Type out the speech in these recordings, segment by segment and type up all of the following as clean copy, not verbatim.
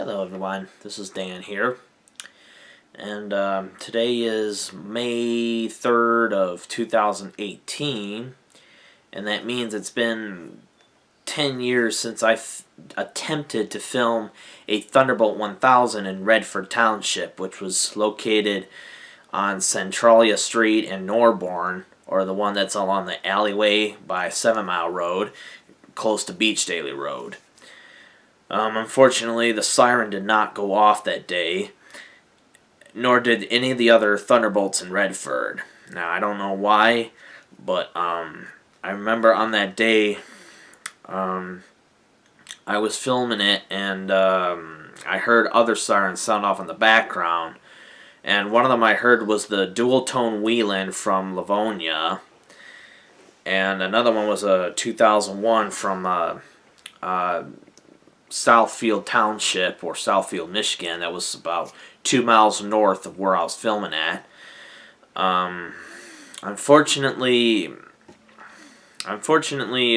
Hello everyone, this is Dan here, and today is May 3rd of 2018, and that means it's been 10 years since I attempted to film a Thunderbolt 1000 in Redford Township, which was located on Centralia Street in Norborn, or the one that's along the alleyway by 7 Mile Road, close to Beach Daily Road. Unfortunately, the siren did not go off that day, nor did any of the other Thunderbolts in Redford. Now, I don't know why, but I remember on that day, I was filming it, and I heard other sirens sound off in the background. And one of them I heard was the dual-tone Wheeling from Livonia, and another one was a 2001 from Southfield Township, or Southfield, Michigan. That was about 2 miles north of where I was filming at. Unfortunately,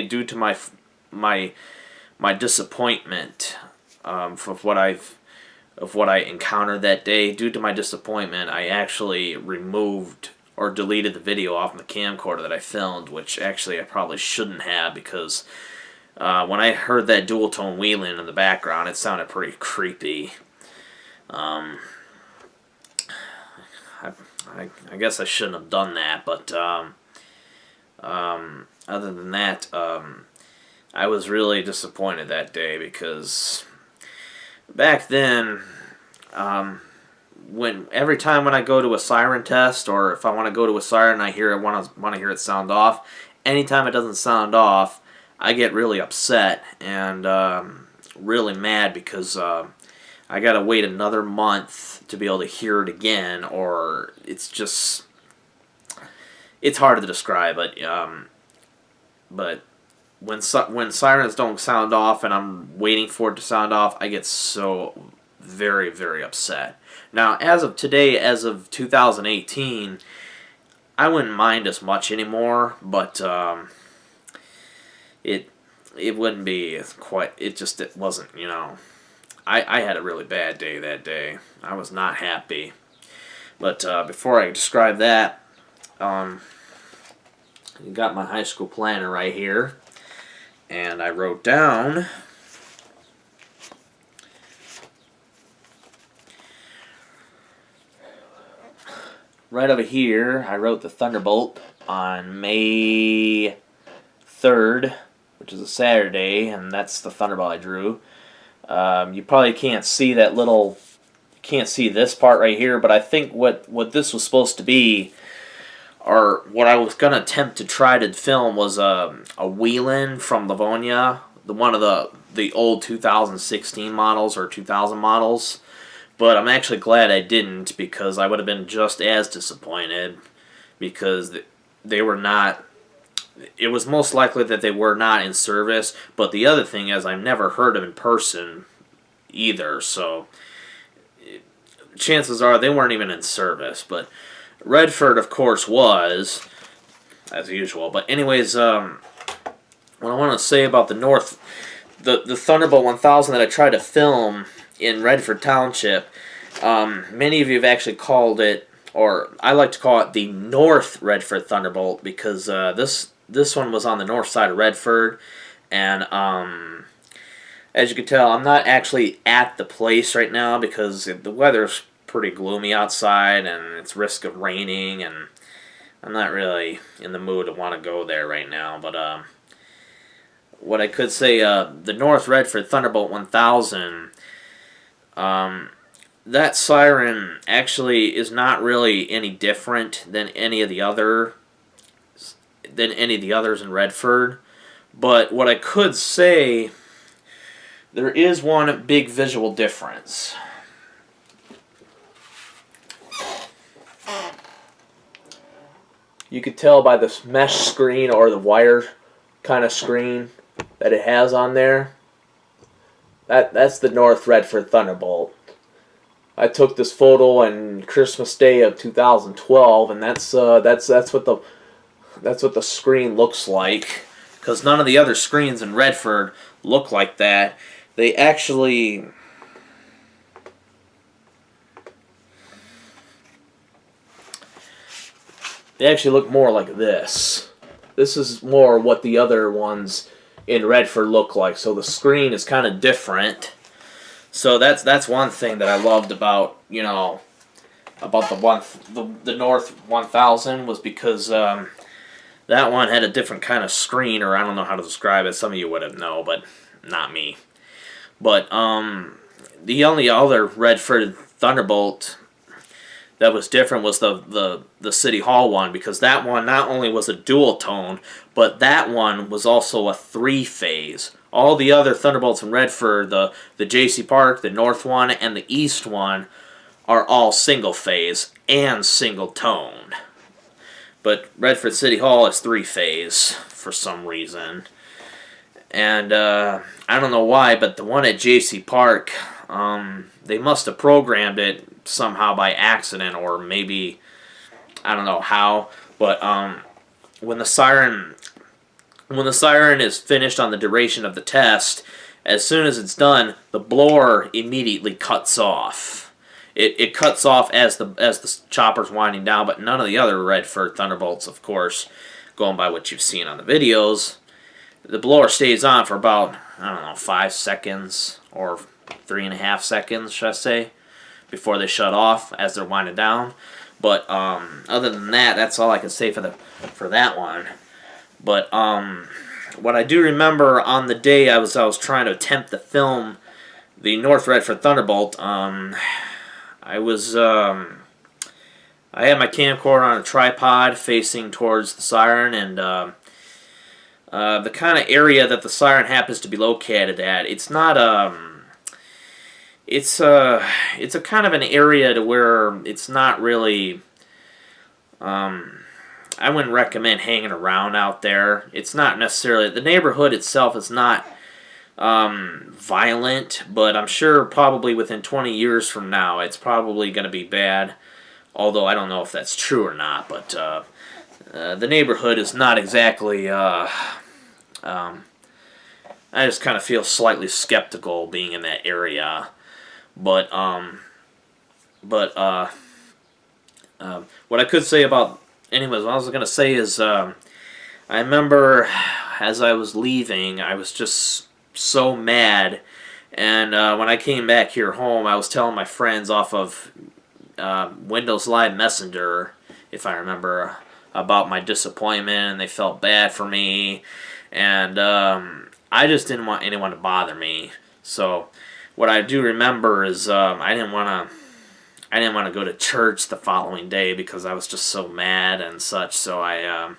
due to my disappointment of what I encountered that day, due to my disappointment, I actually removed or deleted the video off my camcorder that I filmed, which actually I probably shouldn't have, because when I heard that dual-tone Wheeling in the background, it sounded pretty creepy. I guess I shouldn't have done that, but other than that, I was really disappointed that day, because back then, every time when I go to a siren test, or if I want to go to a siren and I want to hear it sound off, anytime it doesn't sound off, I get really upset and really mad, because I gotta wait another month to be able to hear it again, or it's hard to describe. But when sirens don't sound off and I'm waiting for it to sound off, I get so very, very upset. Now, as of today, as of 2018, I wouldn't mind as much anymore, but it wouldn't be quite, it wasn't, you know. I had a really bad day that day. I was not happy. But before I describe that, you got my high school planner right here, and I wrote down right over here, I wrote the Thunderbolt on May 3rd, which is a Saturday, and that's the Thunderbolt I drew. You probably can't see this part right here, but I think what this was supposed to be, or what I was going to attempt to try to film, was a Wheeling from Livonia, one of the old 2016 models or 2000 models. But I'm actually glad I didn't, because I would have been just as disappointed, because they were not. It was most likely that they were not in service, but the other thing is I've never heard them in person either, so chances are they weren't even in service. But Redford, of course, was, as usual. But anyways, what I want to say about the Thunderbolt 1000 that I tried to film in Redford Township, many of you have actually called it, or I like to call it, the North Redford Thunderbolt, because this one was on the north side of Redford, and as you can tell, I'm not actually at the place right now because the weather's pretty gloomy outside and it's risk of raining, and I'm not really in the mood to want to go there right now. But what I could say, the North Redford Thunderbolt 1000, that siren actually is not really any different than any of the others in Redford. But what I could say, there is one big visual difference. You could tell by this mesh screen, or the wire kind of screen that it has on there. That's the North Redford Thunderbolt. I took this photo on Christmas Day of 2012, and that's what the screen looks like. Because none of the other screens in Redford look like that. They actually they actually look more like this. This is more what the other ones in Redford look like. So the screen is kind of different. So that's one thing that I loved about, you know, about the North 1000 was because that one had a different kind of screen, or I don't know how to describe it. Some of you wouldn't know, but not me. But the only other Redford Thunderbolt that was different was the City Hall one, because that one not only was a dual tone, but that one was also a 3-phase. All the other Thunderbolts in Redford, the J.C. Park, the North one, and the East one, are all single phase and single tone. But Redford City Hall is 3-phase for some reason. And I don't know why, but the one at J.C. Park, they must have programmed it somehow by accident, or maybe, I don't know how, but when the Siren is finished on the duration of the test, as soon as it's done, the blower immediately cuts off. It cuts off as the chopper's winding down, but none of the other Redford Thunderbolts, of course, going by what you've seen on the videos, the blower stays on for about, I don't know, 5 seconds or 3.5 seconds, should I say, before they shut off as they're winding down. But other than that, that's all I can say for that one. But what I do remember on the day I was trying to attempt to film the North Redford Thunderbolt, I had my camcorder on a tripod facing towards the Siren, and the kind of area that the Siren happens to be located at, it's not it's a kind of an area to where it's not really, I wouldn't recommend hanging around out there. It's not necessarily, the neighborhood itself is not violent, but I'm sure probably within 20 years from now it's probably going to be bad, although I don't know if that's true or not. But the neighborhood is not exactly, I just kind of feel slightly skeptical being in that area. But what I could say about, anyways, what I was going to say is, I remember as I was leaving, I was just so mad, and when I came back here home, I was telling my friends off of Windows Live Messenger, if I remember, about my disappointment, and they felt bad for me, and I just didn't want anyone to bother me. So what I do remember is I didn't want to go to church the following day because I was just so mad and such. So I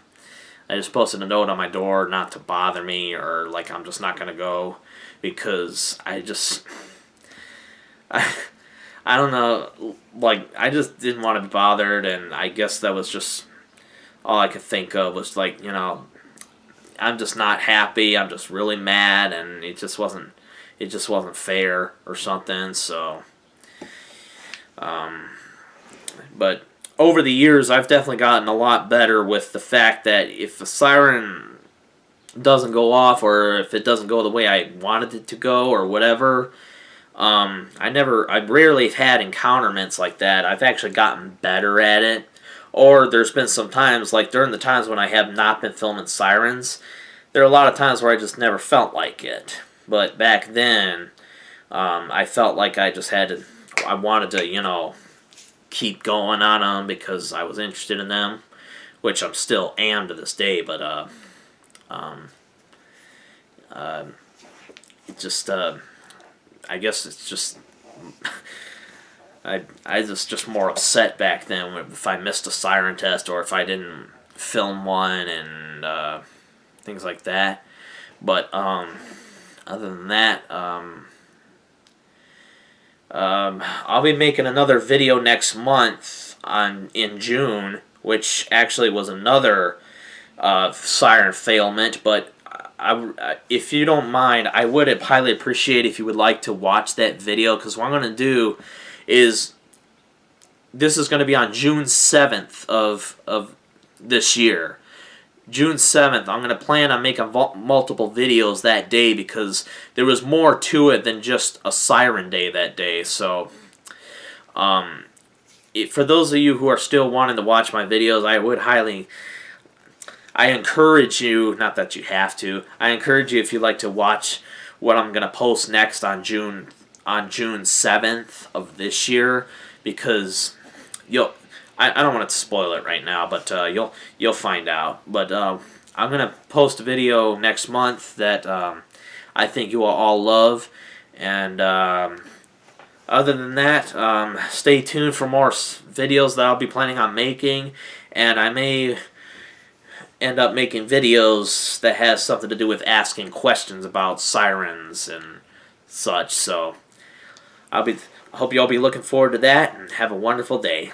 just posted a note on my door not to bother me, or like I'm just not going to go, because I don't know, like I just didn't want to be bothered, and I guess that was just all I could think of was, like, you know, I'm just not happy, I'm just really mad, and it just wasn't fair or something. So but over the years, I've definitely gotten a lot better with the fact that if the Siren doesn't go off, or if it doesn't go the way I wanted it to go, or whatever, I rarely have had encounterments like that. I've actually gotten better at it. Or there's been some times, like during the times when I have not been filming Sirens, there are a lot of times where I just never felt like it. But back then, I felt like I wanted to, you know, keep going on them because I was interested in them, which I'm still am to this day. But it just, I guess it's just, I was just more upset back then if I missed a Siren test, or if I didn't film one, and things like that. But other than that, I'll be making another video next month in June, which actually was another Siren failment. But if you don't mind, I would highly appreciate if you would like to watch that video, because what I'm going to do is, this is going to be on June 7th of this year. June 7th, I'm going to plan on making multiple videos that day, because there was more to it than just a Siren day that day. So, for those of you who are still wanting to watch my videos, I encourage you, not that you have to, I encourage you if you'd like to watch what I'm going to post next on June 7th of this year, because I don't want to spoil it right now, but you'll find out. But I'm going to post a video next month that I think you will all love. And other than that, stay tuned for more videos that I'll be planning on making. And I may end up making videos that has something to do with asking questions about sirens and such. So I hope you all be looking forward to that, and have a wonderful day.